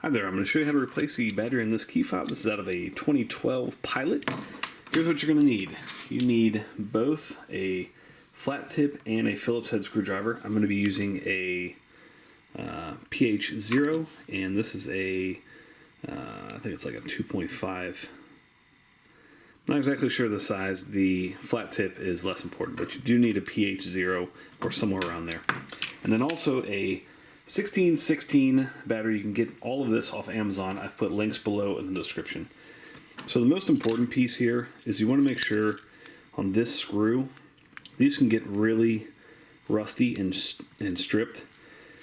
Hi there, I'm going to show you how to replace the battery in this key fob. This is out of a 2012 Pilot. Here's what you're going to need. You need both a flat tip and a Phillips head screwdriver. I'm going to be using a PH0, and this is a, I think it's like a 2.5. Not exactly sure the size. The flat tip is less important, but you do need a PH0 or somewhere around there. And then also a 1616 battery. You can get all of this off Amazon. I've put links below in the description. So the most important piece here is you want to make sure on this screw, these can get really rusty and stripped.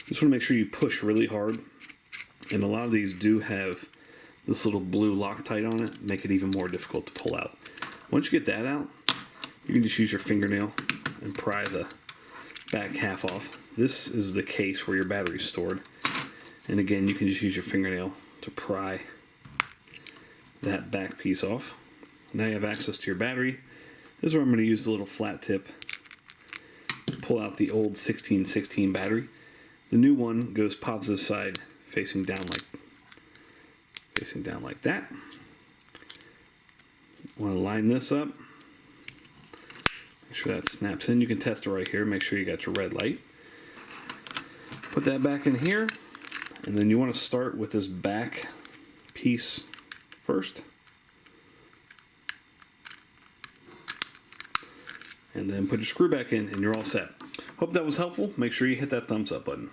Just want to make sure you push really hard. And a lot of these do have this little blue Loctite on it, make it even more difficult to pull out. Once you get that out, you can just use your fingernail and pry the back half off. This is the case where your battery is stored. And again, you can just use your fingernail to pry that back piece off. Now you have access to your battery. This is where I'm going to use the little flat tip to pull out the old 1616 battery. The new one goes positive side facing down like that. Want to line this up. Make sure that snaps in. You can test it right here. Make sure you got your red light. Put that back in here, and then you want to start with this back piece first. And then put your screw back in and you're all set. Hope that was helpful. Make sure you hit that thumbs up button.